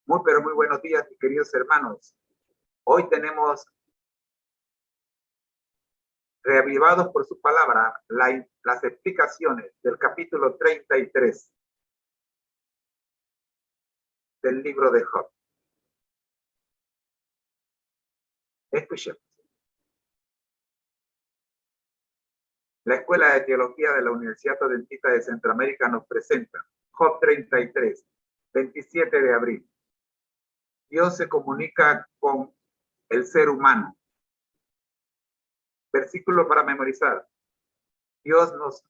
Muy, pero muy buenos días, mis queridos hermanos. Hoy tenemos, reavivados por su palabra, las explicaciones del capítulo 33 del libro de Job. Escuchemos. La Escuela de Teología de la Universidad Adventista de Centroamérica nos presenta Job 33, 27 de abril. Dios se comunica con el ser humano. Versículo para memorizar. Dios nos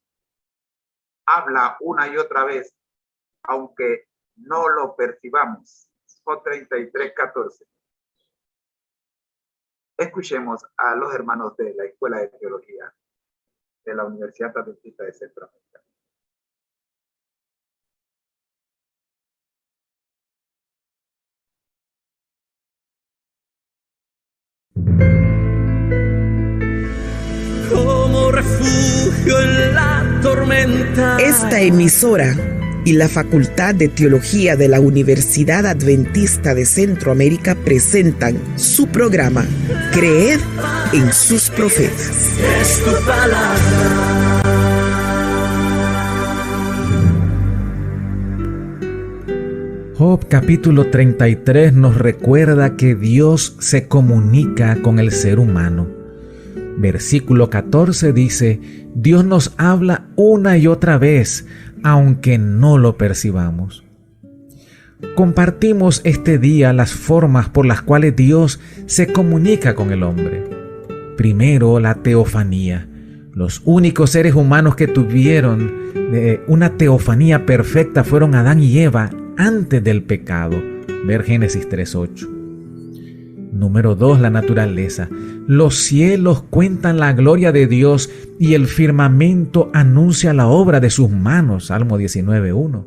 habla una y otra vez, aunque no lo percibamos. Job 33, 14. Escuchemos a los hermanos de la Escuela de Teología de la Universidad Adventista de Centroamérica. Como refugio en la tormenta. Esta emisora y la Facultad de Teología de la Universidad Adventista de Centroamérica presentan su programa Creed en sus profetas. Es tu palabra. Job capítulo 33 nos recuerda que Dios se comunica con el ser humano. Versículo 14 dice: Dios nos habla una y otra vez, aunque no lo percibamos. Compartimos este día las formas por las cuales Dios se comunica con el hombre. Primero, la teofanía. Los únicos seres humanos que tuvieron una teofanía perfecta fueron Adán y Eva antes del pecado. Ver Génesis 3:8. Número 2, la naturaleza. Los cielos cuentan la gloria de Dios y el firmamento anuncia la obra de sus manos. Salmo 19:1.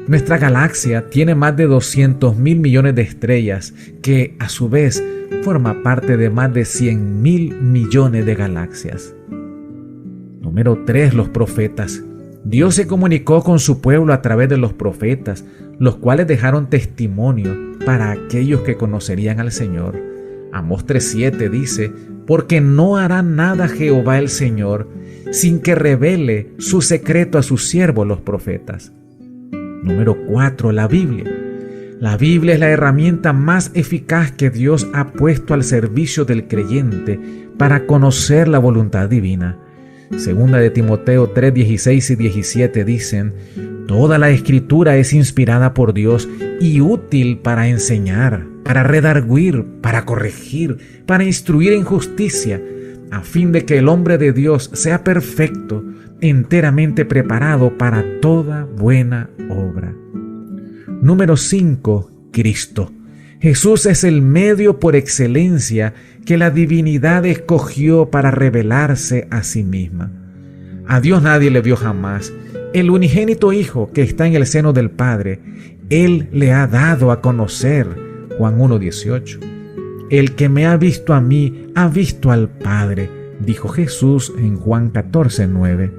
Nuestra galaxia tiene más de 200,000 millones de estrellas, que a su vez forma parte de más de 100,000 millones de galaxias. Número 3, los profetas. Dios se comunicó con su pueblo a través de los profetas, los cuales dejaron testimonio para aquellos que conocerían al Señor. Amós 3:7 dice: porque no hará nada Jehová el Señor sin que revele su secreto a sus siervos los profetas. Número 4, la Biblia. La Biblia es la herramienta más eficaz que Dios ha puesto al servicio del creyente para conocer la voluntad divina. Segunda de Timoteo 3:16 y 17 dicen: toda la escritura es inspirada por Dios y útil para enseñar, para redarguir, para corregir, para instruir en justicia, a fin de que el hombre de Dios sea perfecto, enteramente preparado para toda buena obra. Número 5, Cristo. Jesús es el medio por excelencia que la divinidad escogió para revelarse a sí misma. A Dios nadie le vio jamás. El unigénito Hijo que está en el seno del Padre, Él le ha dado a conocer. Juan 1:18. El que me ha visto a mí, ha visto al Padre, dijo Jesús en Juan 14:9.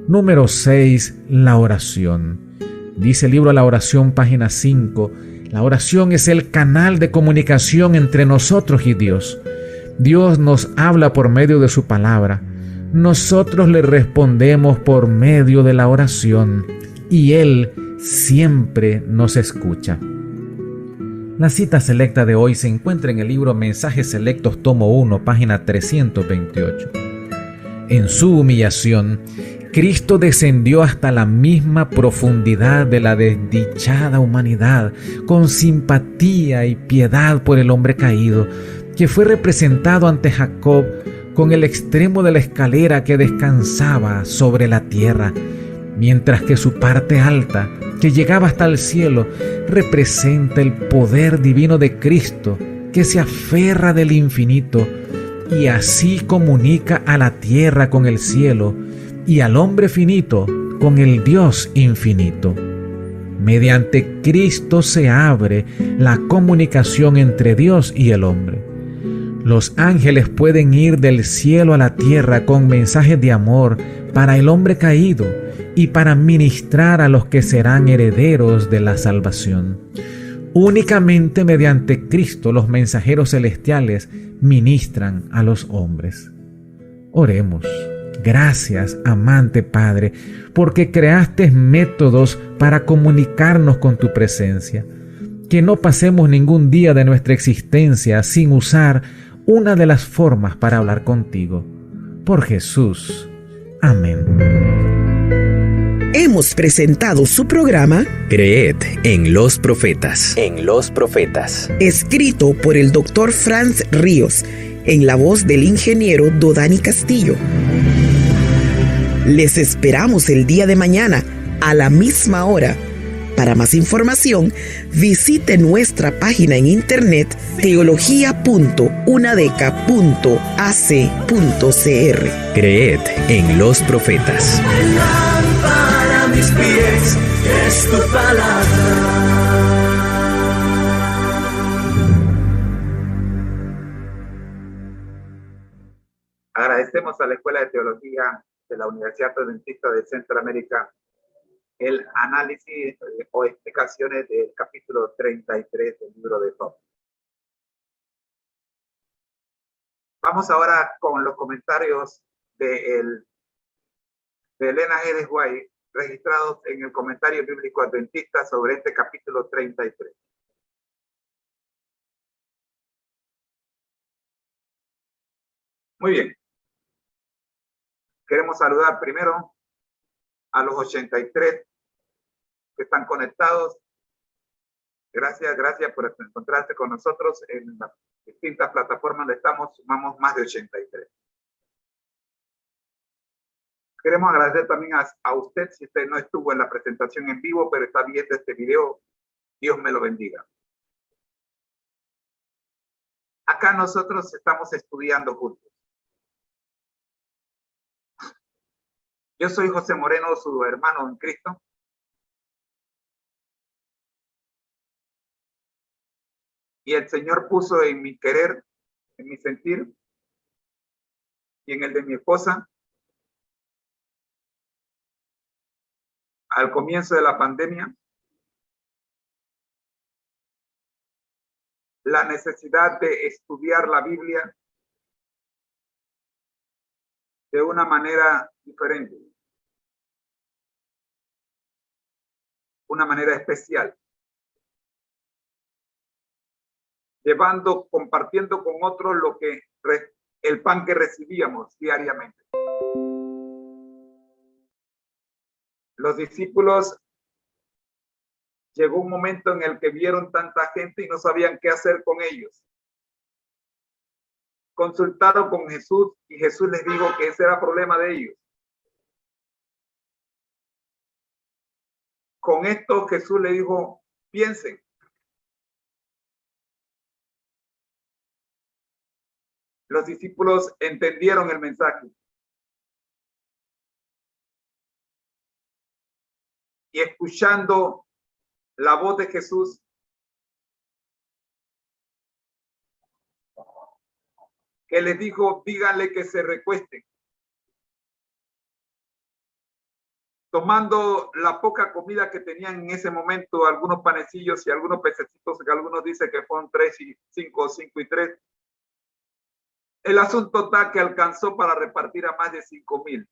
Número 6, la oración. Dice el libro La Oración, página 5, la oración es el canal de comunicación entre nosotros y Dios. Dios nos habla por medio de su palabra. Nosotros le respondemos por medio de la oración y Él siempre nos escucha. La cita selecta de hoy se encuentra en el libro Mensajes Selectos, tomo 1, página 328. En su humillación, Cristo descendió hasta la misma profundidad de la desdichada humanidad, con simpatía y piedad por el hombre caído, que fue representado ante Jacob con el extremo de la escalera que descansaba sobre la tierra, mientras que su parte alta, que llegaba hasta el cielo, representa el poder divino de Cristo, que se aferra del infinito y así comunica a la tierra con el cielo y al hombre finito con el Dios infinito. Mediante Cristo se abre la comunicación entre Dios y el hombre. Los ángeles pueden ir del cielo a la tierra con mensajes de amor para el hombre caído y para ministrar a los que serán herederos de la salvación. Únicamente mediante Cristo los mensajeros celestiales ministran a los hombres. Oremos. Gracias, amante Padre, porque creaste métodos para comunicarnos con tu presencia. Que no pasemos ningún día de nuestra existencia sin usar una de las formas para hablar contigo. Por Jesús. Amén. Hemos presentado su programa Creed en los profetas. En los profetas. escrito por el Dr. Franz Ríos, en la voz del ingeniero Dodani Castillo. Les esperamos el día de mañana a la misma hora. Para más información, visite nuestra página en internet teología.unadeca.ac.cr. Creed en los profetas. Lámpara a mis pies es tu palabra. Agradecemos a la Escuela de Teología de la Universidad Adventista de Centroamérica el análisis o explicaciones del capítulo 33 del libro de Job. Vamos ahora con los comentarios de Elena G. de White, registrados en el Comentario Bíblico Adventista sobre este capítulo 33. Muy bien. Queremos saludar primero a los 83 que están conectados. Gracias por encontrarse con nosotros en las distintas plataformas donde estamos. Sumamos más de 83. Queremos agradecer también a usted, si usted no estuvo en la presentación en vivo, pero está viendo este video. Dios me lo bendiga. Acá nosotros estamos estudiando juntos. Yo soy José Moreno, su hermano en Cristo. Y el Señor puso en mi querer, en mi sentir, y en el de mi esposa, al comienzo de la pandemia, la necesidad de estudiar la Biblia de una manera diferente, una manera especial, compartiendo con otros el pan que recibíamos diariamente. Los discípulos, llegó un momento en el que vieron tanta gente y no sabían qué hacer con ellos. Consultaron con Jesús y Jesús les dijo que ese era problema de ellos. Con esto Jesús le dijo, piensen. Los discípulos entendieron el mensaje. Y escuchando la voz de Jesús, que les dijo, díganle que se recuesten. Tomando la poca comida que tenían en ese momento, algunos panecillos y algunos pececitos, que algunos dicen que fueron 3 y 5 o 5 y 3. El asunto está que alcanzó para repartir a más de 5,000.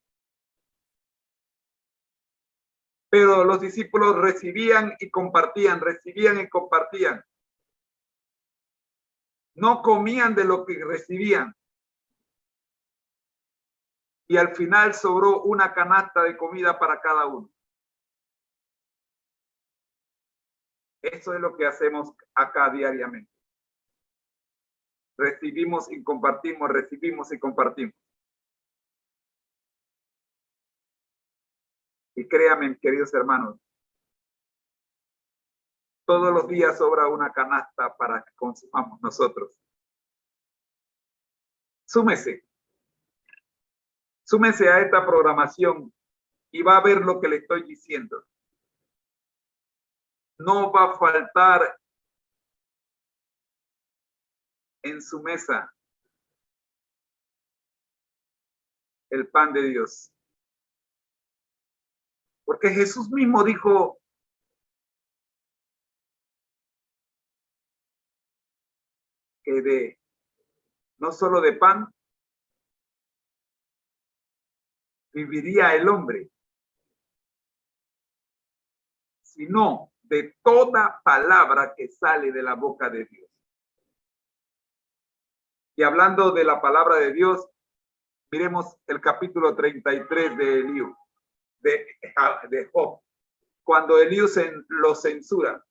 Pero los discípulos recibían y compartían, recibían y compartían. No comían de lo que recibían. Y al final sobró una canasta de comida para cada uno. Eso es lo que hacemos acá diariamente. Recibimos y compartimos, recibimos y compartimos. Y créanme, queridos hermanos, todos los días sobra una canasta para que consumamos nosotros. Súmese a esta programación y va a ver lo que le estoy diciendo. No va a faltar en su mesa el pan de Dios. Porque Jesús mismo dijo, que no solo de pan viviría el hombre, sino de toda palabra que sale de la boca de Dios. Y hablando de la palabra de Dios, miremos el capítulo 33 de Eliú, de Job, cuando Eliú lo censura.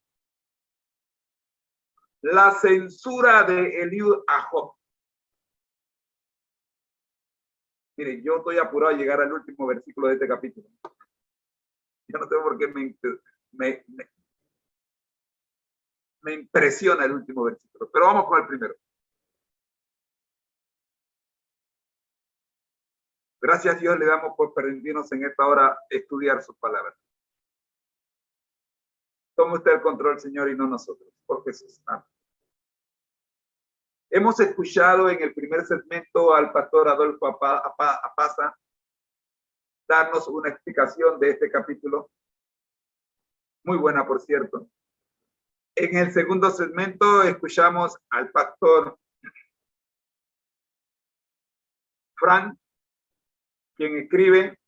La censura de Eliú a Job. Miren, yo estoy apurado a llegar al último versículo de este capítulo. Yo no sé por qué me impresiona el último versículo, pero vamos con el primero. Gracias a Dios le damos por permitirnos en esta hora estudiar sus palabras. Tome usted el control, Señor, y no nosotros, por Jesús. Amén. Hemos escuchado en el primer segmento al pastor Adolfo Apaza darnos una explicación de este capítulo. Muy buena, por cierto. En el segundo segmento escuchamos al pastor Frank, quien escribe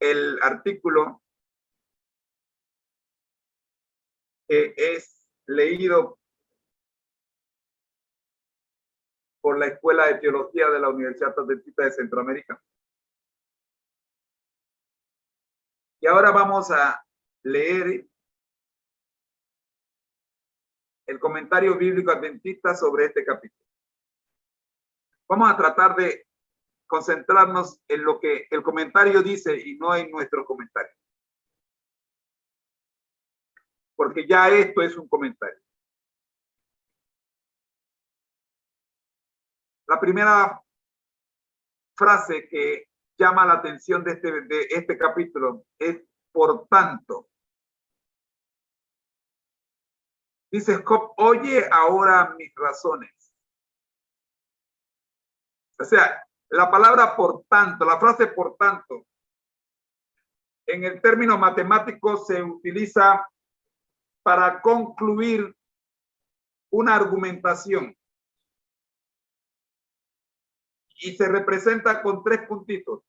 el artículo que es leído por la Escuela de Teología de la Universidad Adventista de Centroamérica. Y ahora vamos a leer el comentario bíblico adventista sobre este capítulo. Vamos a tratar de concentrarnos en lo que el comentario dice y no en nuestro comentario. Porque ya esto es un comentario. La primera frase que llama la atención de este capítulo es por tanto. Dice Job, oye ahora mis razones. O sea, la palabra por tanto, la frase por tanto, en el término matemático se utiliza para concluir una argumentación. Y se representa con 3 puntitos.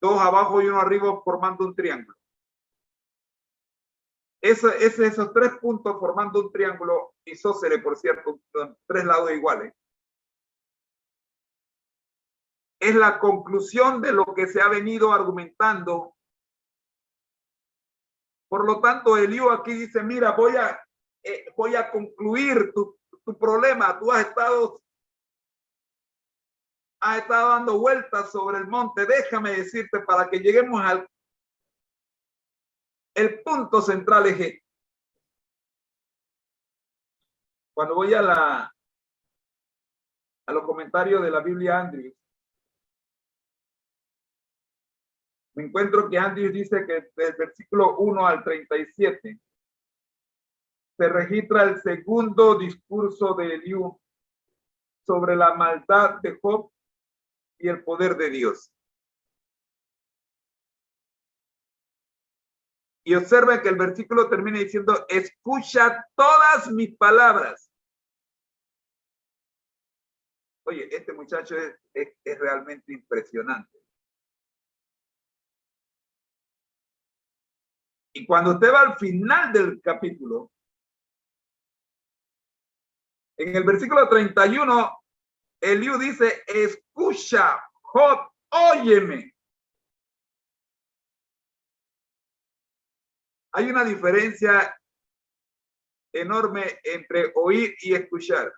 2 abajo y 1 arriba formando un triángulo. Esos 3 puntos formando un triángulo isósceles, por cierto, son 3 lados iguales. Es la conclusión de lo que se ha venido argumentando. Por lo tanto, Eliú aquí dice, mira, voy a concluir tu problema. Tú has estado dando vueltas sobre el monte. Déjame decirte para que lleguemos el punto central es este. Cuando voy a los comentarios de la Biblia Andrews, me encuentro que Andrews dice que del versículo 1 al 37 se registra el segundo discurso de Eliú sobre la maldad de Job y el poder de Dios. Y observen que el versículo termina diciendo, escucha todas mis palabras. Oye, este muchacho es realmente impresionante. Y cuando usted va al final del capítulo, en el versículo 31, Eliú dice, escucha, Job, óyeme. Hay una diferencia enorme entre oír y escuchar.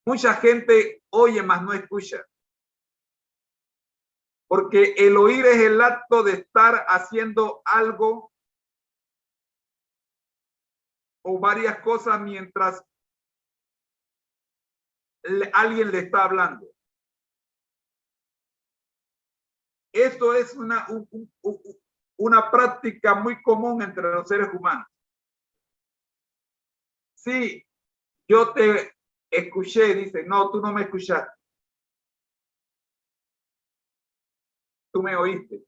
Mucha gente oye, mas no escucha. Porque el oír es el acto de estar haciendo algo o varias cosas mientras alguien le está hablando. Esto es una práctica muy común entre los seres humanos. Sí, yo te escuché, dice, no, tú no me escuchaste. Tú me oíste.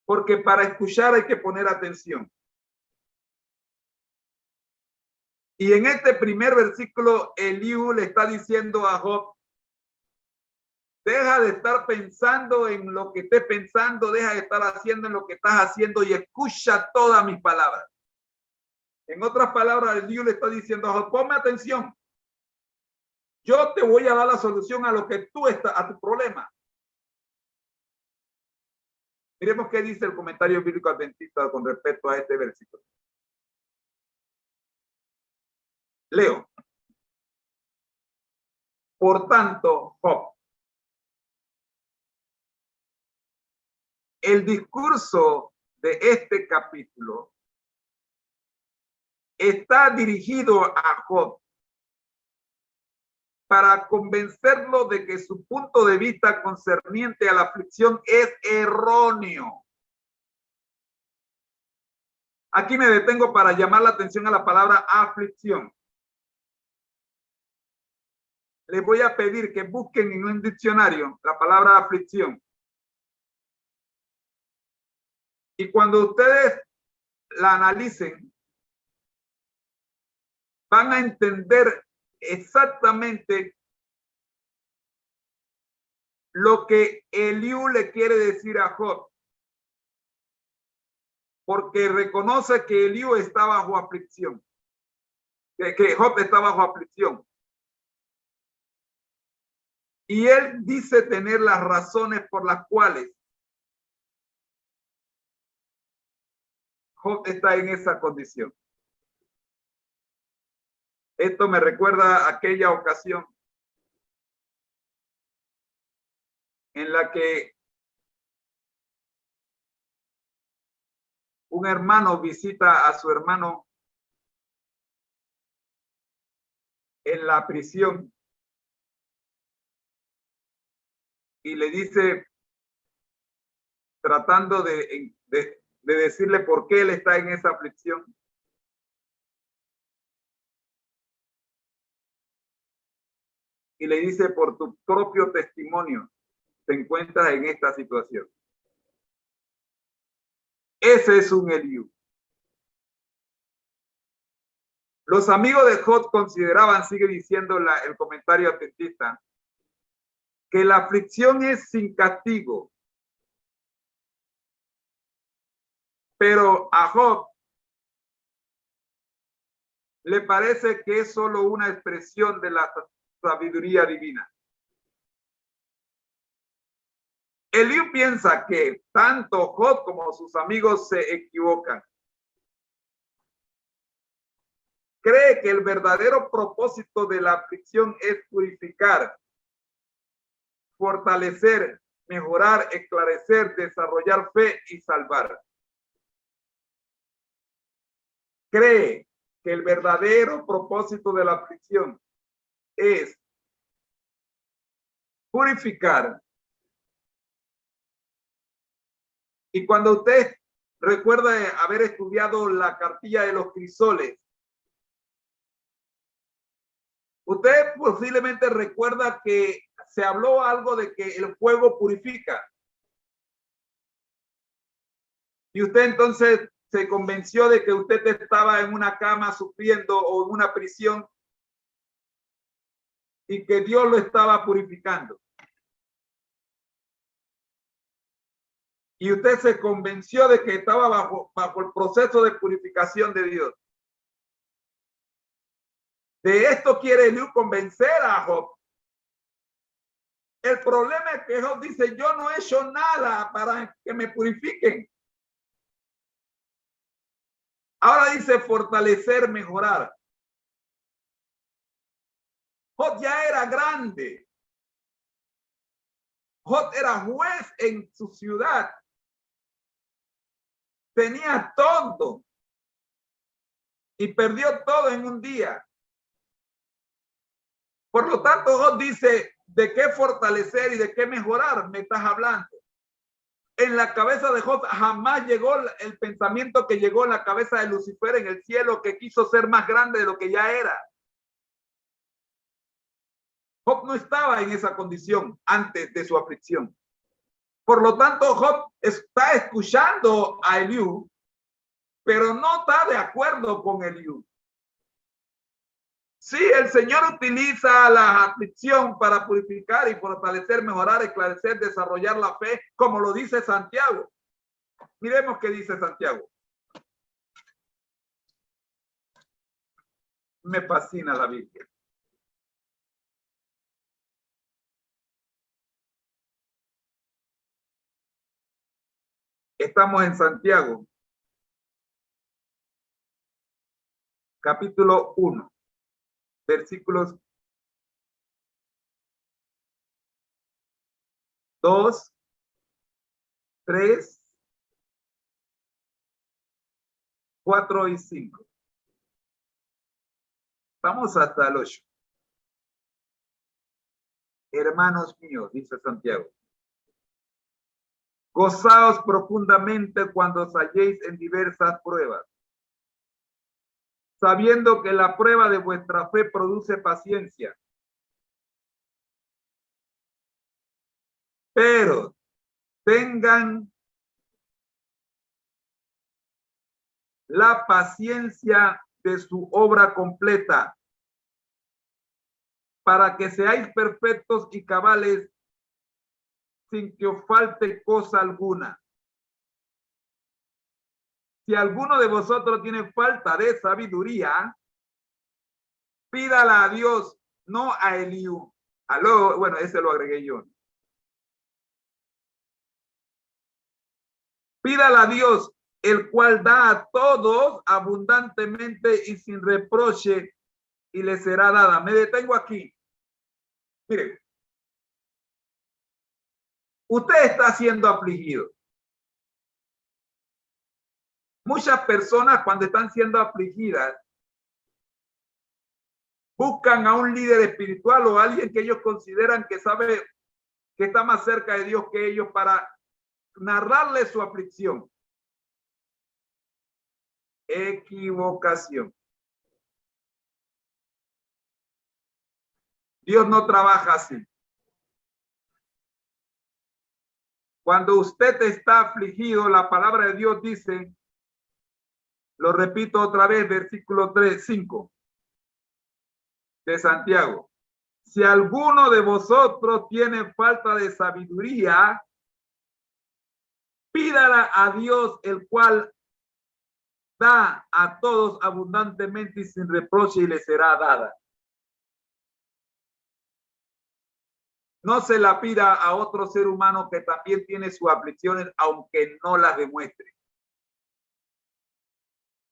porque para escuchar hay que poner atención. Y en este primer versículo, Eliú le está diciendo a Job, deja de estar pensando en lo que estés pensando, deja de estar haciendo en lo que estás haciendo y escucha todas mis palabras. En otras palabras, Eliú le está diciendo a Job, ponme atención. Yo te voy a dar la solución a lo que tú estás, a tu problema. Miremos qué dice el comentario bíblico adventista con respecto a este versículo. Leo. Por tanto, Job, el discurso de este capítulo está dirigido a Job para convencerlo de que su punto de vista concerniente a la aflicción es erróneo. Aquí me detengo para llamar la atención a la palabra aflicción. Les voy a pedir que busquen en un diccionario la palabra aflicción. Y cuando ustedes la analicen, van a entender exactamente lo que Eliú le quiere decir a Job. Porque reconoce que Eliú está bajo aflicción. Que Job está bajo aflicción. Y él dice tener las razones por las cuales Job está en esa condición. Esto me recuerda a aquella ocasión en la que un hermano visita a su hermano en la prisión y le dice, tratando de decirle por qué él está en esa aflicción. Y le dice, por tu propio testimonio te encuentras en esta situación. Ese es un Eliú. Los amigos de Job consideraban, sigue diciendo el comentario adventista, que la aflicción es sin castigo. Pero a Job le parece que es solo una expresión de la sabiduría divina. Eliú piensa que tanto Job como sus amigos se equivocan. Cree que el verdadero propósito de la aflicción es purificar, fortalecer, mejorar, esclarecer, desarrollar fe y salvar. Cree que el verdadero propósito de la aflicción es purificar. Y cuando usted recuerda haber estudiado la cartilla de los crisoles, usted posiblemente recuerda que se habló algo de que el fuego purifica. Y usted entonces se convenció de que usted estaba en una cama sufriendo o en una prisión y que Dios lo estaba purificando. Y usted se convenció de que estaba bajo el proceso de purificación de Dios. De esto quiere Eliú convencer a Job. El problema es que Job dice, yo no he hecho nada para que me purifiquen. Ahora dice fortalecer, mejorar. Job ya era grande. Job era juez en su ciudad. Tenía todo. Y perdió todo en un día. Por lo tanto, Job dice, ¿de qué fortalecer y de qué mejorar me estás hablando? En la cabeza de Job jamás llegó el pensamiento que llegó en la cabeza de Lucifer en el cielo, que quiso ser más grande de lo que ya era. Job no estaba en esa condición antes de su aflicción. Por lo tanto, Job está escuchando a Eliú, pero no está de acuerdo con Eliú. Sí, el Señor utiliza la aflicción para purificar y fortalecer, mejorar, esclarecer, desarrollar la fe, como lo dice Santiago. Miremos qué dice Santiago. Me fascina la Biblia. Estamos en Santiago, capítulo 1, versículos 2, 3, 4 y 5. Vamos hasta el 8. Hermanos míos, dice Santiago, gozaos profundamente cuando os halléis en diversas pruebas, sabiendo que la prueba de vuestra fe produce paciencia. Pero tengan la paciencia de su obra completa, para que seáis perfectos y cabales sin que os falte cosa alguna. Si alguno de vosotros tiene falta de sabiduría, pídala a Dios, no a Eliú. Aló, bueno, ese lo agregué yo. Pídala a Dios, el cual da a todos abundantemente y sin reproche, y le será dada. Me detengo aquí. Miren, usted está siendo afligido. Muchas personas cuando están siendo afligidas buscan a un líder espiritual o a alguien que ellos consideran que sabe que está más cerca de Dios que ellos para narrarle su aflicción. Equivocación. Dios no trabaja así. Cuando usted está afligido, la palabra de Dios dice, lo repito otra vez, versículo 5 de Santiago. Si alguno de vosotros tiene falta de sabiduría, pídala a Dios, el cual da a todos abundantemente y sin reproche, y le será dada. No se la pida a otro ser humano que también tiene sus aflicciones, aunque no las demuestre.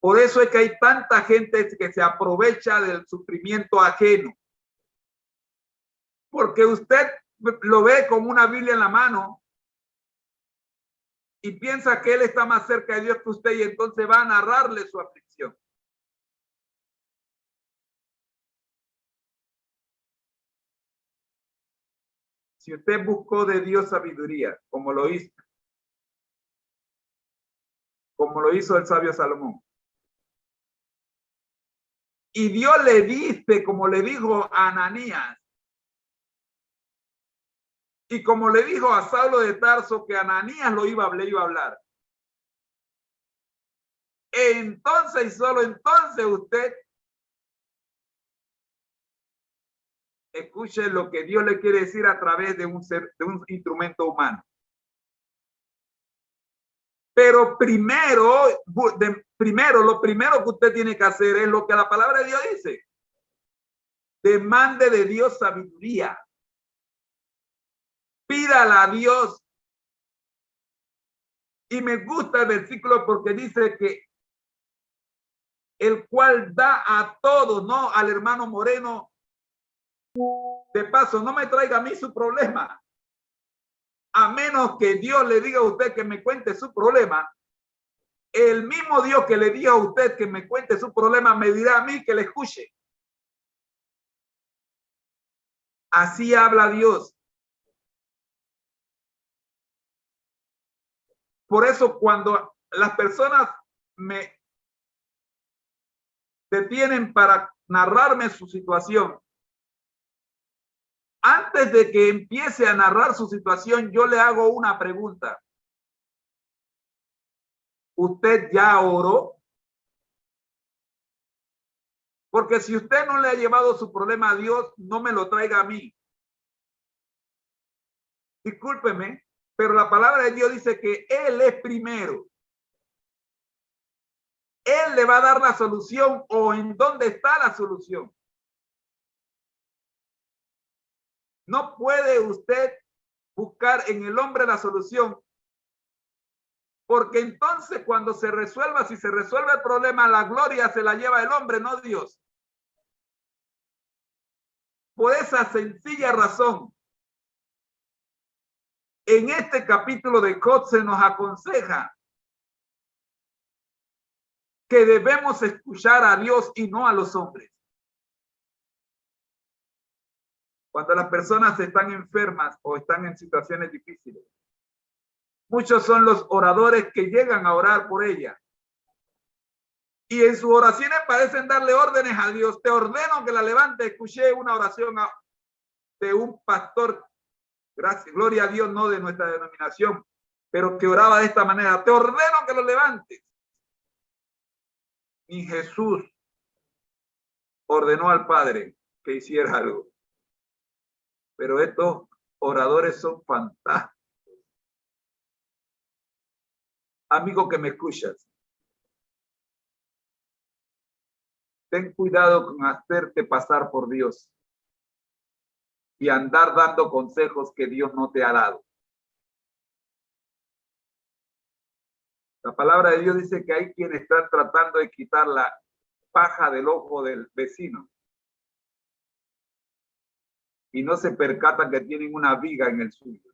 Por eso es que hay tanta gente que se aprovecha del sufrimiento ajeno. Porque usted lo ve con una Biblia en la mano y piensa que él está más cerca de Dios que usted, y entonces va a narrarle su aflicción. Si usted buscó de Dios sabiduría, como lo hizo el sabio Salomón, y Dios le dice, como le dijo a Ananías, y como le dijo a Saulo de Tarso, que Ananías le iba a hablar. Entonces y solo entonces usted escuche lo que Dios le quiere decir a través de un instrumento humano. Pero lo primero que usted tiene que hacer es lo que la palabra de Dios dice. Demande de Dios sabiduría. Pídala a Dios. Y me gusta el versículo porque dice que el cual da a todos, no al hermano Moreno. De paso, no me traiga a mí su problema. A menos que Dios le diga a usted que me cuente su problema, el mismo Dios que le diga a usted que me cuente su problema me dirá a mí que le escuche. Así habla Dios. Por eso cuando las personas me detienen para narrarme su situación, Antes de que empiece a narrar su situación, yo le hago una pregunta. ¿Usted ya oró? Porque si usted no le ha llevado su problema a Dios, no me lo traiga a mí. Discúlpeme, pero la palabra de Dios dice que Él es primero. Él le va a dar la solución o en dónde está la solución. No puede usted buscar en el hombre la solución, porque entonces cuando se resuelva, si se resuelve el problema, la gloria se la lleva el hombre, no Dios. Por esa sencilla razón, en este capítulo de Job se nos aconseja que debemos escuchar a Dios y no a los hombres. Cuando las personas están enfermas o están en situaciones difíciles, muchos son los oradores que llegan a orar por ella. Y en sus oraciones parecen darle órdenes a Dios. Te ordeno que la levante. Escuché una oración de un pastor, gracias, gloria a Dios, no de nuestra denominación, pero que oraba de esta manera. Te ordeno que lo levantes. Y Jesús ordenó al Padre que hiciera algo. Pero estos oradores son fantásticos. Amigo que me escuchas, ten cuidado con hacerte pasar por Dios y andar dando consejos que Dios no te ha dado. La palabra de Dios dice que hay quienes están tratando de quitar la paja del ojo del vecino y no se percatan que tienen una viga en el suyo.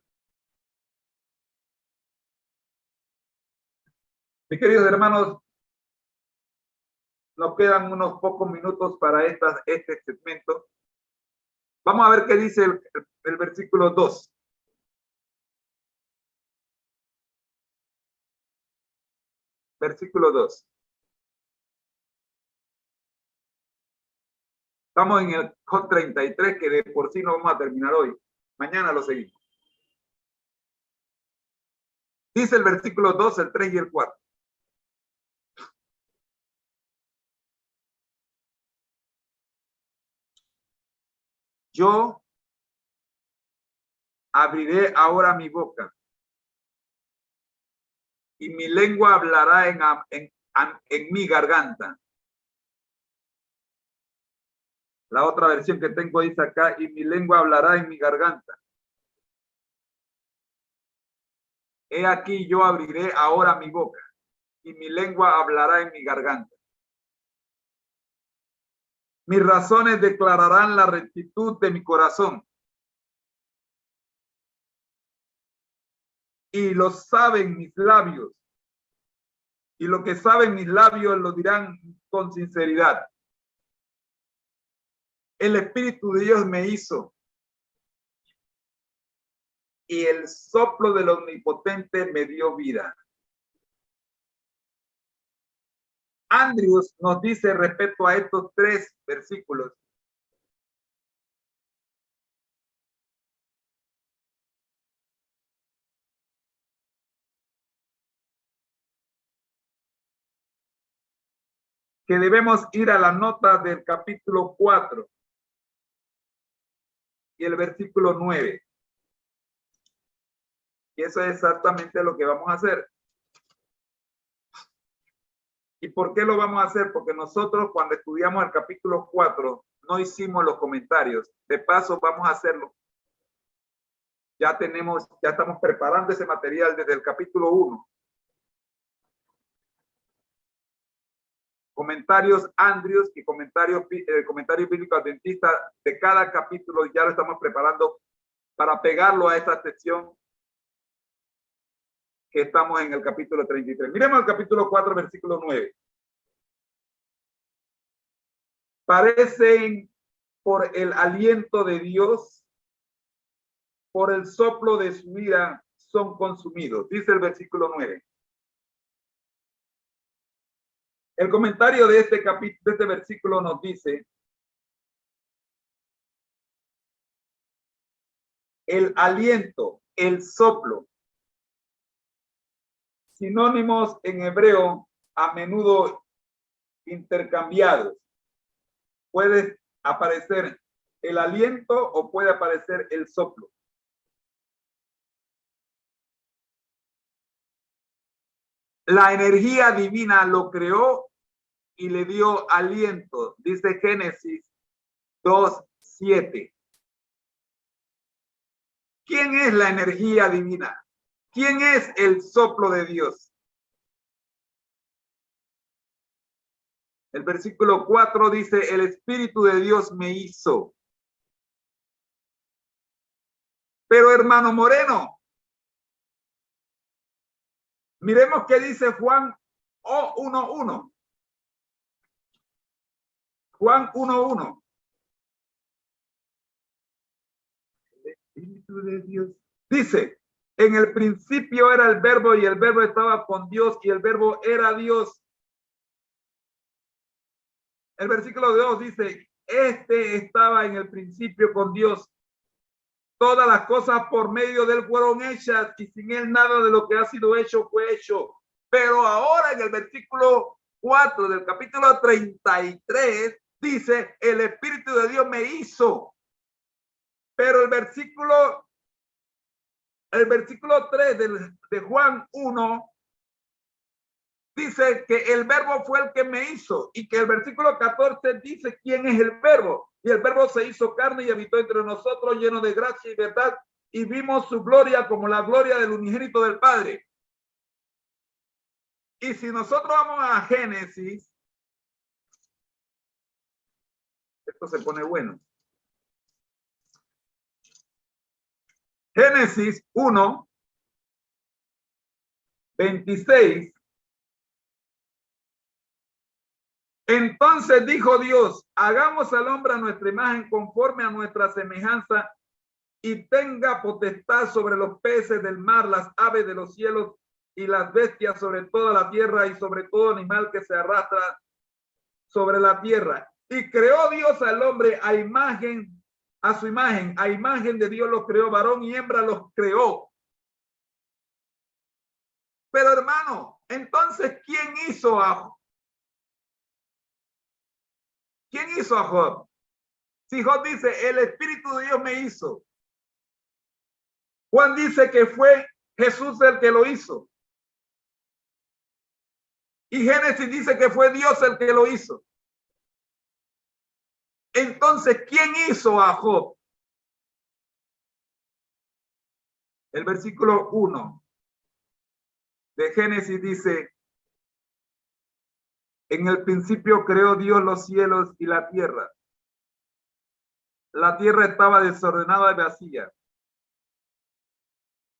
Mis queridos hermanos, nos quedan unos pocos minutos para este segmento. Vamos a ver qué dice el versículo 2. Versículo 2. Estamos en el Job 33, que de por sí no vamos a terminar hoy. Mañana lo seguimos. Dice el versículo 2, el 3 y el 4. Yo abriré ahora mi boca y mi lengua hablará en mi garganta. La otra versión que tengo dice acá, y mi lengua hablará en mi garganta. He aquí yo abriré ahora mi boca y mi lengua hablará en mi garganta. Mis razones declararán la rectitud de mi corazón. Y lo saben mis labios. Y lo que saben mis labios lo dirán con sinceridad. El Espíritu de Dios me hizo. Y el soplo del Omnipotente me dio vida. Andrews nos dice respecto a estos 3 versículos. Que debemos ir a la nota del capítulo 4 y el versículo 9. Y eso es exactamente lo que vamos a hacer. ¿Y por qué lo vamos a hacer? Porque nosotros cuando estudiamos el capítulo 4 no hicimos los comentarios. De paso vamos a hacerlo. Ya estamos preparando ese material desde el capítulo 1. Comentarios Andrews y comentario bíblico adventista de cada capítulo ya lo estamos preparando para pegarlo a esta sección que estamos en el capítulo 33. Miremos el capítulo 4, versículo 9. Parecen por el aliento de Dios, por el soplo de su ira, son consumidos. Dice el versículo 9. El comentario de este capítulo, de este versículo nos dice el aliento, el soplo. Sinónimos en hebreo a menudo intercambiados. Puede aparecer el aliento o puede aparecer el soplo. La energía divina lo creó y le dio aliento, dice Génesis 2:7. ¿Quién es la energía divina? ¿Quién es el soplo de Dios? El versículo 4 dice, el Espíritu de Dios me hizo. Pero hermano Moreno, miremos qué dice Juan 1:1. Juan 1:1. El Espíritu de Dios. Dice, en el principio era el verbo y el verbo estaba con Dios y el verbo era Dios. El versículo 2 dice, este estaba en el principio con Dios. Todas las cosas por medio de él fueron hechas y sin él nada de lo que ha sido hecho fue hecho. Pero ahora en el versículo 4 del capítulo 33 dice, el Espíritu de Dios me hizo. Pero el versículo 3 de Juan 1 dice que el verbo fue el que me hizo y que el versículo 14 dice quién es el verbo. Y el verbo se hizo carne y habitó entre nosotros lleno de gracia y verdad y vimos su gloria como la gloria del unigénito del Padre. Y si nosotros vamos a Génesis, esto se pone bueno. Génesis 1:26. Entonces dijo Dios, hagamos al hombre a nuestra imagen conforme a nuestra semejanza y tenga potestad sobre los peces del mar, las aves de los cielos y las bestias sobre toda la tierra y sobre todo animal que se arrastra sobre la tierra. Y creó Dios al hombre a su imagen, a imagen de Dios los creó, varón y hembra los creó. Pero hermano, entonces, ¿quién hizo a Job? Si Job dice, el Espíritu de Dios me hizo. Juan dice que fue Jesús el que lo hizo. Y Génesis dice que fue Dios el que lo hizo. Entonces, ¿quién hizo a Job? El versículo 1 de Génesis dice, en el principio creó Dios los cielos y la tierra. La tierra estaba desordenada y vacía.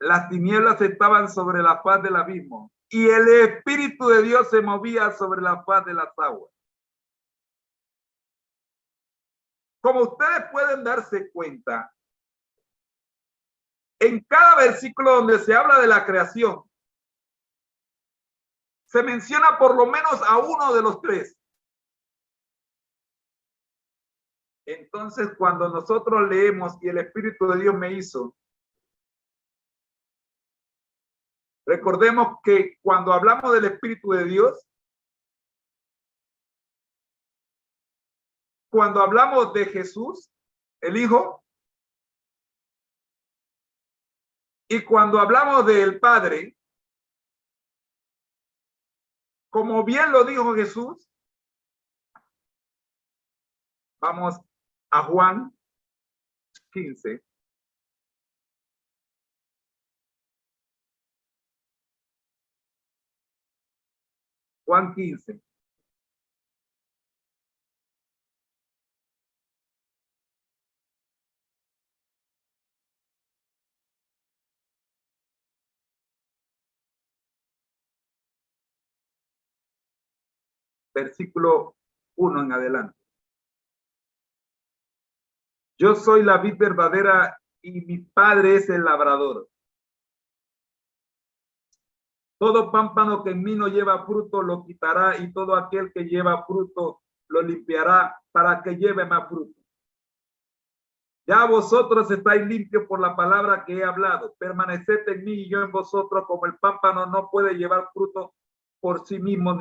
Las tinieblas estaban sobre la faz del abismo y el Espíritu de Dios se movía sobre la faz de las aguas. Como ustedes pueden darse cuenta, en cada versículo donde se habla de la creación, se menciona por lo menos a uno de los tres. Entonces, cuando nosotros leemos y el Espíritu de Dios me hizo, recordemos que cuando hablamos del Espíritu de Dios, cuando hablamos de Jesús, el Hijo, y cuando hablamos del Padre, como bien lo dijo Jesús, vamos a Juan 15. Juan 15. Versículo 1 en adelante. Yo soy la vid verdadera y mi Padre es el labrador. Todo pámpano que en mí no lleva fruto lo quitará y todo aquel que lleva fruto lo limpiará para que lleve más fruto. Ya vosotros estáis limpios por la palabra que he hablado. Permaneced en mí y yo en vosotros, como el pámpano no puede llevar fruto por sí mismo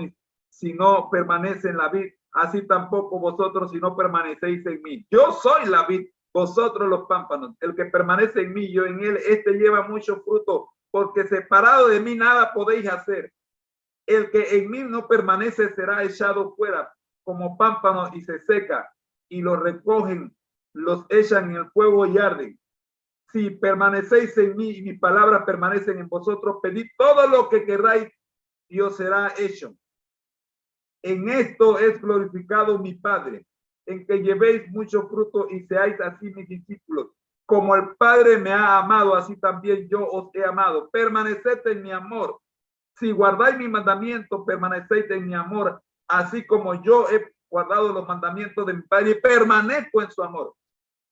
si no permanece en la vid, así tampoco vosotros si no permanecéis en mí. Yo soy la vid, vosotros los pámpanos. El que permanece en mí, yo en él, este lleva mucho fruto, porque separado de mí nada podéis hacer. El que en mí no permanece será echado fuera como pámpano y se seca, y lo recogen, los echan en el fuego y arden. Si permanecéis en mí y mis palabras permanecen en vosotros, pedid todo lo que queráis y os será hecho. En esto es glorificado mi Padre, en que llevéis mucho fruto y seáis así mis discípulos. Como el Padre me ha amado, así también yo os he amado. Permaneced en mi amor. Si guardáis mi mandamiento, permanecéis en mi amor, así como yo he guardado los mandamientos de mi Padre y permanezco en su amor.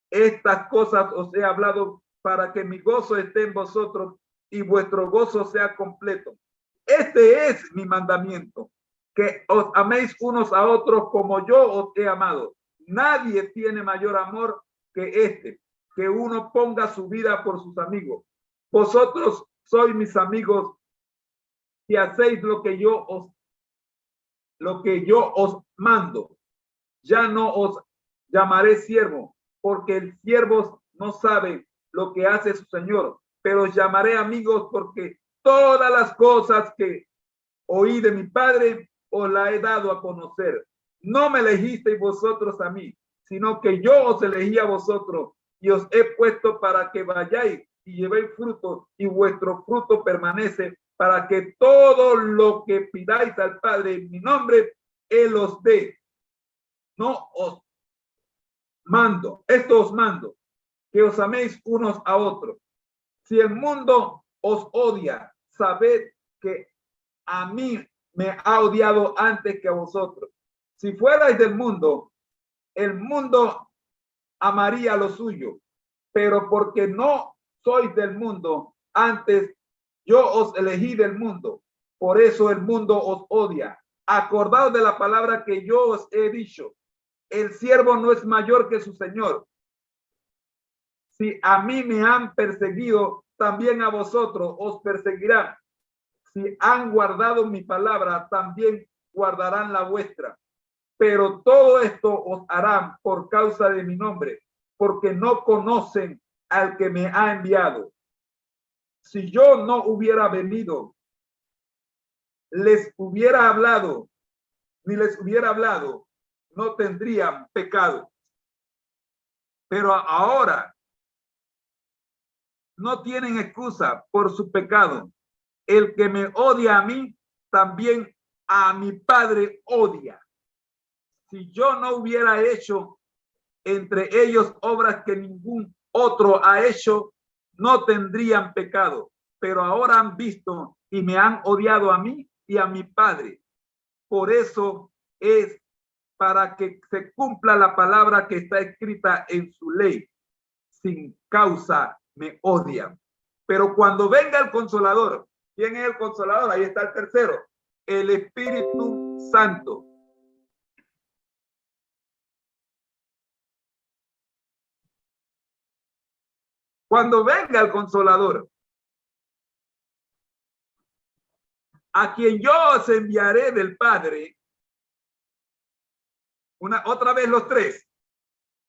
Estas cosas os he hablado para que mi gozo esté en vosotros y vuestro gozo sea completo. Este es mi mandamiento, que os améis unos a otros como yo os he amado. Nadie tiene mayor amor que este, que uno ponga su vida por sus amigos. Vosotros sois mis amigos si hacéis lo que yo os mando. Ya no os llamaré siervo, porque el siervo no sabe lo que hace su señor, pero os llamaré amigos, porque todas las cosas que oí de mi Padre os la he dado a conocer. No me elegisteis vosotros a mí, sino que yo os elegí a vosotros y os he puesto para que vayáis y llevéis fruto, y vuestro fruto permanece, para que todo lo que pidáis al Padre en mi nombre, Él os dé. No os mando, esto os mando, que os améis unos a otros. Si el mundo os odia, sabed que a mí me ha odiado antes que a vosotros. Si fuerais del mundo, el mundo amaría lo suyo, pero porque no sois del mundo, antes yo os elegí del mundo, por eso el mundo os odia. Acordaos de la palabra que yo os he dicho. El siervo no es mayor que su señor. Si a mí me han perseguido, también a vosotros os perseguirán. Si han guardado mi palabra, también guardarán la vuestra. Pero todo esto os harán por causa de mi nombre, porque no conocen al que me ha enviado. Si yo no hubiera venido, les hubiera hablado, ni les hubiera hablado, no tendrían pecado. Pero ahora no tienen excusa por su pecado. El que me odia a mí, también a mi Padre odia. Si yo no hubiera hecho entre ellos obras que ningún otro ha hecho, no tendrían pecado. Pero ahora han visto y me han odiado a mí y a mi Padre. Por eso es para que se cumpla la palabra que está escrita en su ley. Sin causa me odian. Pero cuando venga el Consolador, ¿quién es el Consolador? Ahí está el tercero, el Espíritu Santo. Cuando venga el Consolador, a quien yo os enviaré del Padre, otra vez los tres,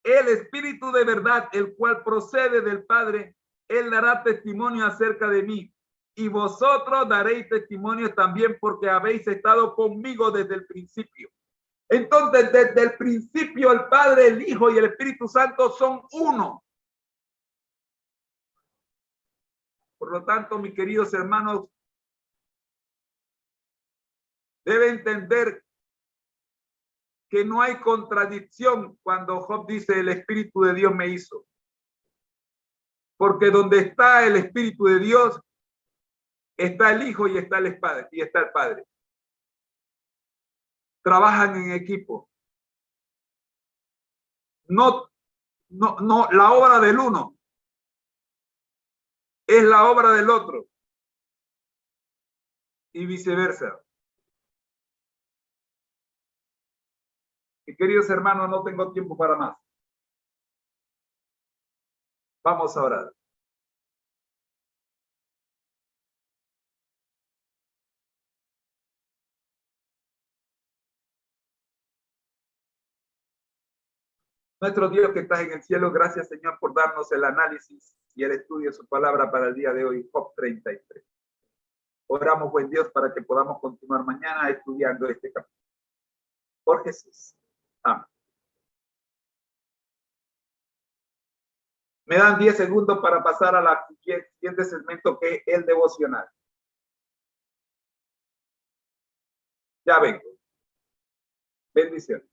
el Espíritu de verdad, el cual procede del Padre, Él dará testimonio acerca de mí. Y vosotros daréis testimonio también, porque habéis estado conmigo desde el principio. Entonces, desde el principio, el Padre, el Hijo y el Espíritu Santo son uno. Por lo tanto, mis queridos hermanos, debe entender que no hay contradicción cuando Job dice el Espíritu de Dios me hizo. Porque donde está el Espíritu de Dios, está el Hijo y está el Padre. Trabajan en equipo. No, la obra del uno es la obra del otro. Y viceversa. Mis queridos hermanos, no tengo tiempo para más. Vamos a orar. Nuestro Dios que estás en el cielo, gracias Señor por darnos el análisis y el estudio de su palabra para el día de hoy, Job 33. Oramos, buen Dios, para que podamos continuar mañana estudiando este capítulo. Por Jesús. Amén. Me dan 10 segundos para pasar a la siguiente segmento, que es el devocional. Ya vengo. Bendiciones.